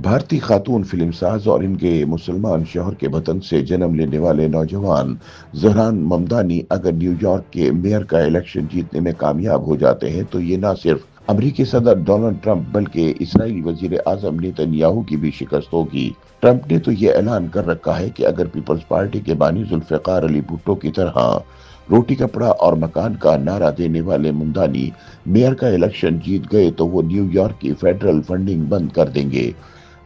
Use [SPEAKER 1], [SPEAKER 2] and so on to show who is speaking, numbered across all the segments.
[SPEAKER 1] بھارتی خاتون فلم ساز اور ان کے مسلمان شوہر کے وطن سے جنم لینے والے نوجوان زہران ممدانی اگر نیو یارک کے میئر کا الیکشن جیتنے میں کامیاب ہو جاتے ہیں تو یہ نہ صرف امریکی صدر ڈونلڈ ٹرمپ بلکہ اسرائیلی وزیر اعظم نیتن یاہو کی بھی شکست ہوگی۔ ٹرمپ نے تو یہ اعلان کر رکھا ہے کہ اگر پیپلز پارٹی کے بانی ذوالفقار علی بھٹو کی طرح روٹی کپڑا اور مکان کا نعرہ دینے والے ممدانی میئر کا الیکشن جیت گئے تو وہ نیو یارک کی فیڈرل فنڈنگ بند کر دیں گے۔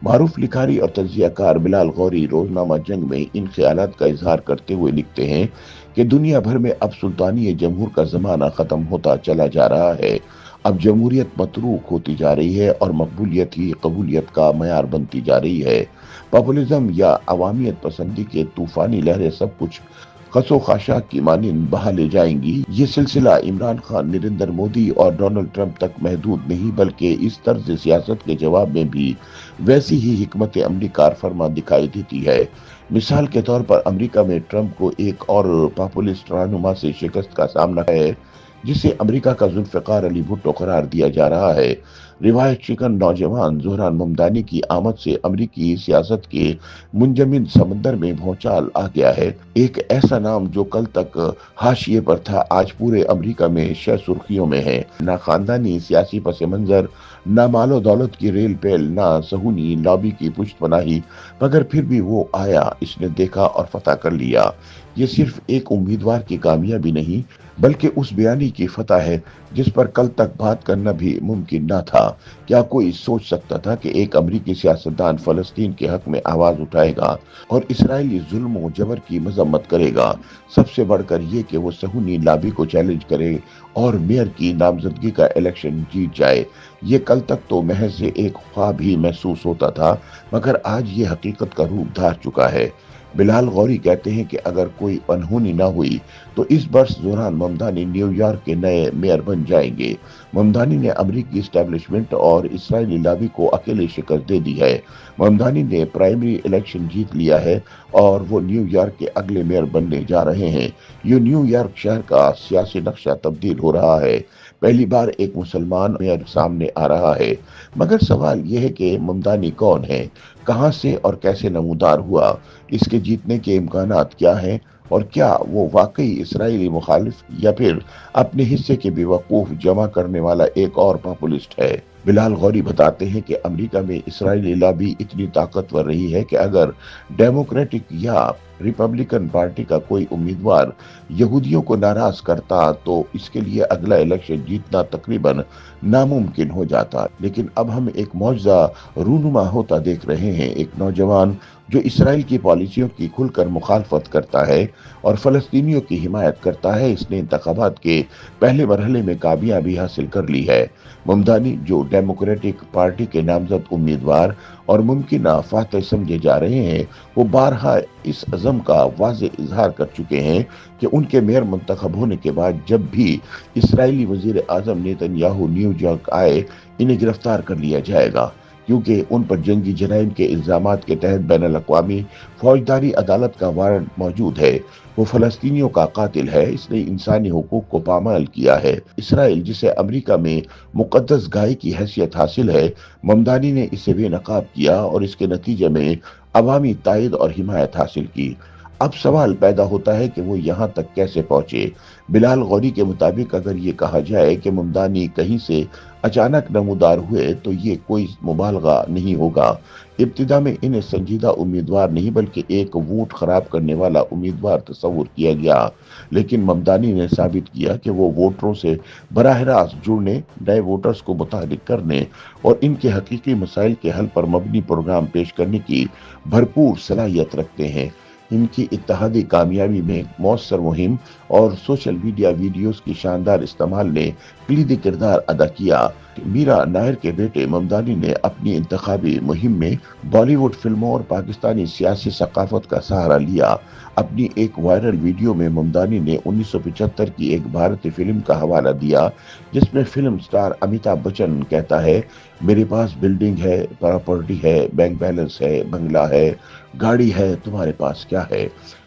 [SPEAKER 1] معروف لکھاری اور تجزیہ کار بلال غوری روزنامہ جنگ میں ان خیالات کا اظہار کرتے ہوئے لکھتے ہیں کہ دنیا بھر میں اب سلطانی جمہور کا زمانہ ختم ہوتا چلا جا رہا ہے۔ اب جمہوریت متروک ہوتی جا رہی ہے اور مقبولیت ہی قبولیت کا معیار بنتی جا رہی ہے۔ پاپولزم یا عوامیت پسندی کے طوفانی لہریں سب کچھ خس و خاشاک کی مانند بہا لے جائیں گی۔ یہ سلسلہ عمران خان، نریندر مودی اور ڈونلڈ ٹرمپ تک محدود نہیں بلکہ اس طرز سیاست کے جواب میں بھی ویسی ہی حکمت عملی کار فرما دکھائی دیتی ہے۔ مثال کے طور پر امریکہ میں ٹرمپ کو ایک اور پاپولسٹ رہنما سے شکست کا سامنا ہے جسے امریکہ کا ذوالفقار علی بھٹو قرار دیا جا رہا ہے۔ روایت شکن نوجوان زہران ممدانی کی آمد سے امریکی سیاست کے منجمد سمندر میں بھونچال آ گیا ہے۔ ایک ایسا نام جو کل تک حاشیے پر تھا آج پورے امریکہ میں شہ سرخیوں میں ہے۔ نہ خاندانی سیاسی پس منظر، نہ مال و دولت کی ریل پیل، نہ صہیونی لابی کی پشت پناہی، مگر پھر بھی وہ آیا، اس نے دیکھا اور فتح کر لیا۔ یہ صرف ایک امیدوار کی کامیابی نہیں بلکہ اس بیانی کی فتح ہے جس پر کل تک بات کرنا بھی ممکن نہ تھا۔ کیا کوئی سوچ سکتا تھا کہ ایک امریکی سیاستدان فلسطین کے حق میں آواز اٹھائے گا اور اسرائیلی ظلم و جبر کی مذمت کرے گا؟ سب سے بڑھ کر یہ کہ وہ صہیونی لابی کو چیلنج کرے اور میئر کی نامزدگی کا الیکشن جیت جائے۔ یہ کل تک تو محض ایک خواب ہی محسوس ہوتا تھا مگر آج یہ حقیقت کا روپ دھار چکا ہے۔ بلال غوری کہتے ہیں کہ اگر کوئی انہونی نہ ہوئی تو اس برس زہران ممدانی نیو یارک کے نئے میئر بن جائیں گے۔ ممدانی نے امریکی اسٹیبلشمنٹ اور اسرائیلی لابی کو اکیلے شکست دے دی ہے۔ ممدانی نے پرائمری الیکشن جیت لیا ہے اور وہ نیو یارک کے اگلے میئر بننے جا رہے ہیں۔ یہ نیو یارک شہر کا سیاسی نقشہ تبدیل ہو رہا ہے۔ پہلی بار ایک مسلمان میئر سامنے آ رہا ہے۔ مگر سوال یہ ہے کہ ممدانی کون ہے، کہاں سے اور کیسے نمودار ہوا، اس کے جیتنے کے امکانات کیا ہیں اور کیا وہ واقعی اسرائیلی مخالف یا پھر اپنے حصے کے بیوقوف جمع کرنے والا ایک اور پاپولسٹ ہے؟ بلال غوری بتاتے ہیں کہ امریکہ میں اسرائیلی لابی اتنی طاقتور رہی ہے کہ اگر ڈیموکریٹک یا ریپبلکن پارٹی کا کوئی امیدوار یہودیوں کو ناراض کرتا تو اس کے لیے اگلا الیکشن جیتنا تقریباً ناممکن ہو جاتا۔ لیکن اب ہم ایک معجزہ رونما ہوتا دیکھ رہے ہیں، ایک نوجوان جو اسرائیل کی پالیسیوں کی کھل کر مخالفت کرتا ہے اور فلسطینیوں کی حمایت کرتا ہے۔ اس نے انتخابات کے پہلے مرحلے میں کامیابی حاصل کر لی ہے۔ ممدانی جو ڈیموکریٹک پارٹی کے نامزد امیدوار اور ممکنہ فاتح سمجھے جا رہے ہیں، وہ بارہا اس عزم کا واضح اظہار کر چکے ہیں کہ ان کے میئر منتخب ہونے کے بعد جب بھی اسرائیلی وزیر اعظم نیتن یاہو نیو یارک آئے انہیں گرفتار کر لیا جائے گا، کیونکہ ان پر جنگی جرائم کے الزامات کے تحت بین الاقوامی فوجداری عدالت کا وارنٹ موجود ہے۔ وہ فلسطینیوں کا قاتل ہے، اس نے انسانی حقوق کو پامال کیا ہے۔ اسرائیل جسے امریکہ میں مقدس گائے کی حیثیت حاصل ہے، ممدانی نے اسے بے نقاب کیا اور اس کے نتیجے میں عوامی تائید اور حمایت حاصل کی۔ اب سوال پیدا ہوتا ہے کہ وہ یہاں تک کیسے پہنچے۔ بلال غوری کے مطابق اگر یہ کہا جائے کہ ممدانی کہیں سے اچانک نمودار ہوئے تو یہ کوئی مبالغہ نہیں ہوگا۔ ابتدا میں انہیں سنجیدہ امیدوار نہیں بلکہ ایک ووٹ خراب کرنے والا امیدوار تصور کیا گیا، لیکن ممدانی نے ثابت کیا کہ وہ ووٹروں سے براہ راست جڑنے، نئے ووٹرز کو متحرک کرنے اور ان کے حقیقی مسائل کے حل پر مبنی پروگرام پیش کرنے کی بھرپور صلاحیت رکھتے ہیں۔ ان کی اتحادی کامیابی میں مؤثر مہم اور سوشل میڈیا ویڈیوز کی شاندار استعمال نے کلیدی کردار ادا کیا۔ میرا نائر کے بیٹے ممدانی نے اپنی انتخابی مہم میں بالی ووڈ فلموں اور پاکستانی سیاسی ثقافت کا سہارا لیا۔ اپنی ایک وائرل ویڈیو میں ممدانی نے 1975 کی ایک بھارتی فلم کا حوالہ دیا جس میں فلم سٹار امیتابھ بچن کہتا ہے، میرے پاس بلڈنگ ہے، پراپرٹی ہے، بینک بیلنس ہے، بنگلہ ہے، گاڑی ہے، تمہارے پاس کیا ہے؟